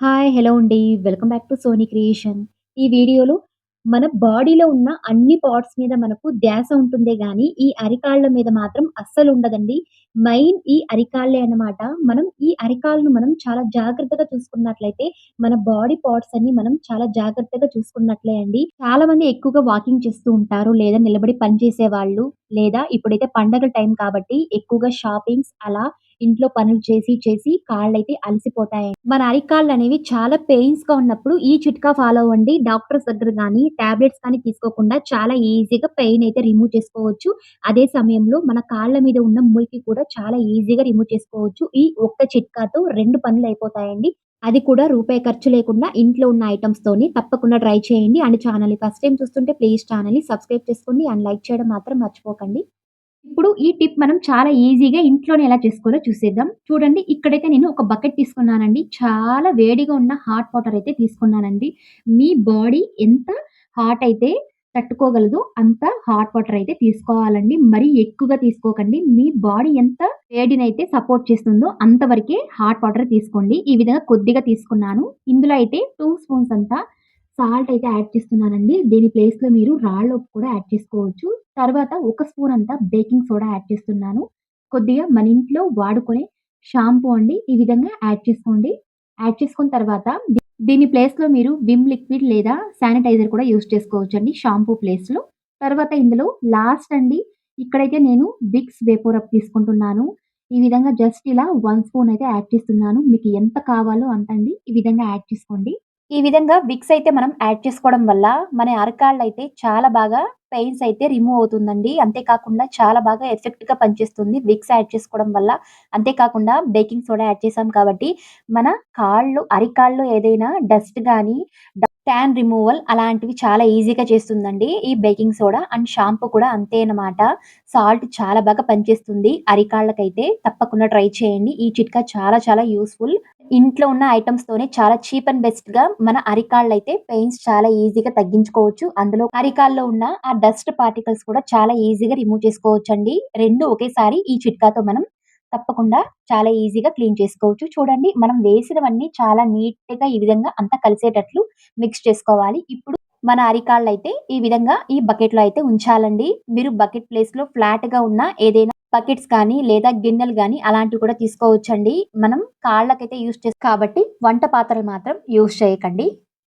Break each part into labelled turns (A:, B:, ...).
A: Hi! Hello అండి. Welcome back to Sony creation. ఈ వీడియోలో మన బాడీలో ఉన్న అన్ని పార్ట్స్ మీద మనకు ధ్యాస ఉంటుందే గానీ, ఈ అరికాళ్ళ మీద మాత్రం అస్సలుండదండి. మెయిన్ ఈ అరికాళ్ళే అన్నమాట. ఈ అరికాళ్ళను మనం చాలా జాగ్రత్తగా చూసుకున్నట్లయితే, మన బాడీ పార్ట్స్ అన్నీ మనం చాలా జాగ్రత్తగా చూసుకున్నట్లే అండి. చాలామంది ఎక్కువగా వాకింగ్ చేస్తూ ఉంటారు. లేదా నిలబడి పని చేసేవాళ్ళు, లేదా ఇప్పుడైతే పండగల టైం కాబట్టి ఎక్కువగా షాపింగ్స్ అలా ఇంట్లో పనులు చేసి కాళ్ళైతే అలసిపోతాయండి. మన అరికాళ్ళనేవి చాలా పెయిన్స్‌గా ఉన్నప్పుడు ఈ చిట్కా ఫాలో అవ్వండి. డాక్టర్స్ దగ్గర గాని, టాబ్లెట్స్ కానీ తీసుకోకుండా చాలా ఈజీగా పెయిన్ అయితే రిమూవ్ చేసుకోవచ్చు. అదే సమయంలో మన కాళ్ళ మీద ఉన్న మురికి కూడా చాలా ఈజీగా రిమూవ్ చేసుకోవచ్చు. ఈ ఒక్క చిట్కాతో 2 పనులయిపోతాయండి. అది కూడా రూపాయి ఖర్చు లేకుండా ఇంట్లో ఉన్న ఐటెమ్స్‌తోని తప్పకుండా ట్రై చేయండి. అండ్ ఛానల్‌ని ఫస్ట్ టైమ్ చూస్తుంటే ప్లీజ్ ఛానల్‌ని సబ్స్క్రైబ్ చేసుకోండి. అండ్ లైక్ చేయడం మాత్రం మర్చిపోకండి. ఇప్పుడు ఈ టిప్ మనం చాలా ఈజీగా ఇంట్లోనే ఎలా చేసుకోవాలో చూసేద్దాం. చూడండి, ఇక్కడైతే నేను ఒక బకెట్ తీసుకున్నానండి. చాలా వేడిగా ఉన్న హాట్ వాటర్ అయితే తీసుకున్నానండి. మీ బాడీ ఎంత హాట్ అయితే తట్టుకోగలదో అంత హాట్ వాటర్ అయితే తీసుకోవాలండి. మరీ ఎక్కువగా తీసుకోకండి. మీ బాడీ ఎంత వేడినైతే సపోర్ట్ చేస్తుందో అంతవరకే హాట్ వాటర్ తీసుకోండి. ఈ విధంగా కొద్దిగా తీసుకున్నాను. ఇందులో అయితే 2 స్పూన్స్ అంతా సాల్ట్ అయితే యాడ్ చేస్తున్నానండి. దీని ప్లేస్‌లో మీరు రాళ్ళ ఉప్పు కూడా యాడ్ చేసుకోవచ్చు. తర్వాత ఒక స్పూన్ అంతా బేకింగ్ సోడా యాడ్ చేస్తున్నాను. కొద్దిగా మన ఇంట్లో వాడుకునే షాంపూ అండి. ఈ విధంగా యాడ్ చేసుకోండి. యాడ్ చేసుకున్న తర్వాత దీని ప్లేస్‌లో మీరు విమ్ లిక్విడ్ లేదా శానిటైజర్ కూడా యూజ్ చేసుకోవచ్చండి షాంపూ ప్లేస్‌లో. తర్వాత ఇందులో లాస్ట్ అండి, ఇక్కడైతే నేను విక్స్ వేపోరబ్ తీసుకుంటున్నాను. ఈ విధంగా జస్ట్ ఇలా 1 స్పూన్ అయితే యాడ్ చేస్తున్నాను. మీకు ఎంత కావాలో అంత అండి. ఈ విధంగా యాడ్ చేసుకోండి. ఈ విధంగా విక్స్ అయితే మనం యాడ్ చేసుకోవడం వల్ల మన అరకాళ్ళైతే చాలా బాగా పెయిన్స్ అయితే రిమూవ్ అవుతుందండి. అంతే కాకుండా చాలా బాగా ఎఫెక్ట్‌గా పనిచేస్తుంది విక్స్ యాడ్ చేసుకోవడం వల్ల. అంతే కాకుండా బేకింగ్ సోడా యాడ్ చేసాం కాబట్టి మన అరికాళ్ళు ఏదైనా డస్ట్ గాని, ట్యాన్ రిమూవల్ అలాంటివి చాలా ఈజీగా చేస్తుందండి ఈ బేకింగ్ సోడా. అండ్ షాంపూ కూడా అంతే అన్నమాట. సాల్ట్ చాలా బాగా పనిచేస్తుంది అరికాళ్ళకైతే. తప్పకుండా ట్రై చేయండి. ఈ చిట్కా చాలా చాలా యూజ్‌ఫుల్. ఇంట్లో ఉన్న ఐటెమ్స్‌తోనే చాలా చీప్ అండ్ బెస్ట్‌గా మన అరికాళ్ళైతే పెయిన్స్ చాలా ఈజీగా తగ్గించుకోవచ్చు. అందులో అరికాల్లో ఉన్న ఆ డస్ట్ పార్టికల్స్ కూడా చాలా ఈజీగా రిమూవ్ చేసుకోవచ్చండి. 2 ఒకేసారి ఈ చిట్కాతో మనం తప్పకుండా చాలా ఈజీగా క్లీన్ చేసుకోవచ్చు. చూడండి, మనం వేసినవన్నీ చాలా నీట్‌గా ఈ విధంగా అంతా కలిసేటట్లు మిక్స్ చేసుకోవాలి. ఇప్పుడు మన అరికాళ్ళైతే ఈ విధంగా ఈ బకెట్‌లో అయితే ఉంచాలండి. మీరు బకెట్ ప్లేస్‌లో ఫ్లాట్‌గా ఉన్న ఏదైనా బకెట్స్ కానీ, లేదా గిన్నెలు గానీ అలాంటివి కూడా తీసుకోవచ్చండి. మనం కాళ్ళకైతే యూజ్ చేస్తాం కాబట్టి వంట పాత్రలు మాత్రం యూజ్ చేయకండి.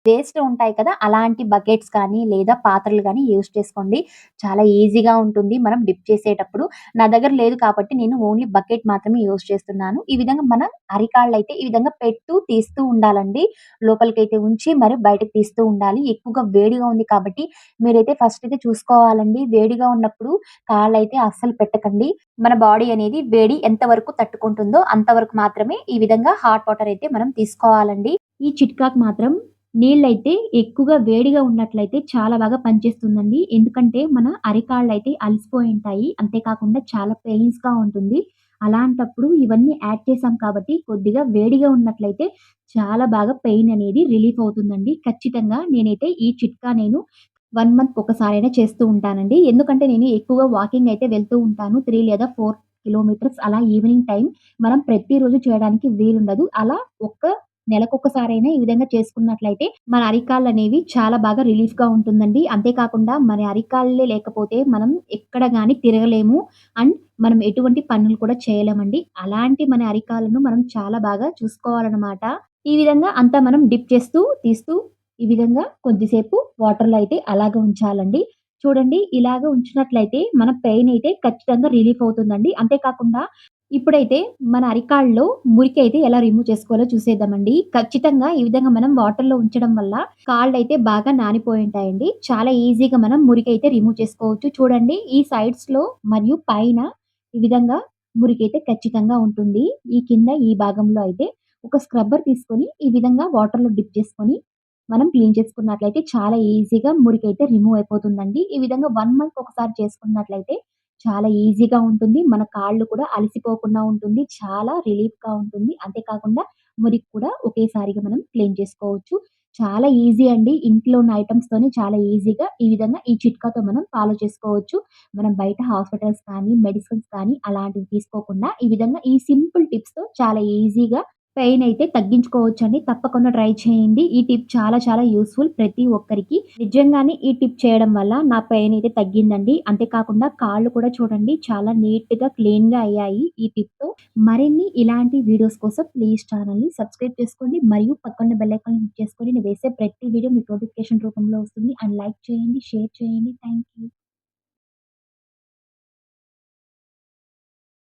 A: వేస్ట్ ఉంటాయి కదా! అలాంటి బకెట్స్ కానీ, లేదా పాత్రలు గానీ యూజ్ చేసుకోండి. చాలా ఈజీగా ఉంటుంది మనం డిప్ చేసేటప్పుడు. నా దగ్గర లేదు కాబట్టి నేను ఓన్లీ బకెట్ మాత్రమే యూజ్ చేస్తున్నాను. ఈ విధంగా మన అరికాళ్ళైతే ఈ విధంగా తీస్తూ ఉండాలండి. లోపలికైతే ఉంచి మరి బయటకి తీస్తూ ఉండాలి. ఎక్కువగా వేడిగా ఉంది కాబట్టి మీరైతే ఫస్ట్ అయితే చూసుకోవాలండి. వేడిగా ఉన్నప్పుడు కాళ్ళైతే అస్సలు పెట్టకండి. మన బాడీ అనేది వేడి ఎంత వరకు తట్టుకుంటుందో అంతవరకు మాత్రమే ఈ విధంగా హాట్ వాటర్ అయితే మనం తీసుకోవాలండి. ఈ చిట్కాకి మాత్రం నీళ్ళైతే ఎక్కువగా వేడిగా ఉన్నట్లయితే చాలా బాగా పనిచేస్తుందండి. ఎందుకంటే మన అరికాళ్ళైతే అలసిపోయుంటాయి. అంతే కాకుండా చాలా పెయిన్స్‌గా ఉంటుంది. అలాంటప్పుడు ఇవన్నీ యాడ్ చేసాం కాబట్టి కొద్దిగా వేడిగా ఉన్నట్లయితే చాలా బాగా పెయిన్ అనేది రిలీఫ్ అవుతుందండి. ఖచ్చితంగా నేనైతే ఈ చిట్కా 1 మంత్‌కి ఒకసారైనా చేస్తూ ఉంటానండి. ఎందుకంటే నేను ఎక్కువగా వాకింగ్ అయితే వెళ్తూ ఉంటాను. 3 లేదా 4 కిలోమీటర్స్ అలా ఈవినింగ్ టైమ్. మనం ప్రతిరోజు చేయడానికి వీలుండదు. అలా ఒక్క నెలకొకసారైనా ఈ విధంగా చేసుకున్నట్లయితే మన అరికాళ్ళనేవి చాలా బాగా రిలీఫ్‌గా ఉంటుందండి. అంతే కాకుండా మన అరికాళ్ళే లేకపోతే మనం ఎక్కడ గాని తిరగలేము. అండ్ మనం ఎటువంటి పనులు కూడా చేయలేమండి. అలాంటి మన అరికాళ్ళను మనం చాలా బాగా చూసుకోవాలనమాట. ఈ విధంగా అంతా మనం డిప్ చేస్తూ, తీస్తూ ఈ విధంగా కొద్దిసేపు వాటర్‌లో అయితే అలాగే ఉంచాలండి. చూడండి, ఇలాగ ఉంచినట్లయితే మన పెయిన్ అయితే ఖచ్చితంగా రిలీఫ్ అవుతుందండి. అంతే కాకుండా ఇప్పుడైతే మన అరికాళ్ళలో మురికైతే ఎలా రిమూవ్ చేసుకోవాలో చూసేద్దామండి. ఖచ్చితంగా ఈ విధంగా మనం వాటర్‌లో ఉంచడం వల్ల కాళ్ళైతే బాగా నానిపోయుంటాయండి. చాలా ఈజీగా మనం మురికైతే రిమూవ్ చేసుకోవచ్చు. చూడండి, ఈ సైడ్స్‌లో మరియు పైన ఈ విధంగా మురికైతే ఖచ్చితంగా ఉంటుంది. ఈ కింద ఈ భాగంలో అయితే ఒక స్క్రబ్బర్ తీసుకొని ఈ విధంగా వాటర్‌లో డిప్ చేసుకొని మనం క్లీన్ చేసుకున్నట్లయితే చాలా ఈజీగా మురికైతే రిమూవ్ అయిపోతుందండి. ఈ విధంగా 1 మంత్‌కి ఒకసారి చేసుకున్నట్లయితే చాలా ఈజీగా ఉంటుంది. మన కాళ్ళు కూడా అలసిపోకుండా ఉంటుంది. చాలా రిలీఫ్‌గా ఉంటుంది. అంతే కాకుండా మురికి కూడా ఒకేసారిగా మనం క్లీన్ చేసుకోవచ్చు. చాలా ఈజీ అండి. ఇంట్లో ఉన్న ఐటెమ్స్‌తోనే చాలా ఈజీగా ఈ విధంగా ఈ చిట్కాతో మనం ఫాలో చేసుకోవచ్చు. మనం బయట హాస్పిటల్స్ కానీ, మెడిసిన్స్ కానీ అలాంటివి తీసుకోకుండా ఈ విధంగా ఈ సింపుల్ టిప్స్‌తో చాలా ఈజీగా పెయిన్ అయితే తగ్గించుకోవచ్చండి. తప్పకుండా ట్రై చేయండి. ఈ టిప్ చాలా చాలా యూజ్‌ఫుల్ ప్రతి ఒక్కరికి. నిజంగానే ఈ టిప్ చేయడం వల్ల నా పెయిన్ అయితే తగ్గిందండి. అంతే కాకుండా కాళ్ళు కూడా చూడండి చాలా నీట్‌గా, క్లీన్‌గా అయ్యాయి ఈ టిప్‌తో. మరిన్ని ఇలాంటి వీడియోస్ కోసం ప్లీజ్ ఛానెల్‌ని సబ్స్క్రైబ్ చేసుకోండి. మరియు పక్కన బెల్ ఐకాన్ క్లిక్ చేసుకొని నేను వేసే ప్రతి వీడియో మీకు నోటిఫికేషన్ రూపంలో వస్తుంది. అండ్ లైక్ చేయండి, షేర్ చేయండి. Thank you.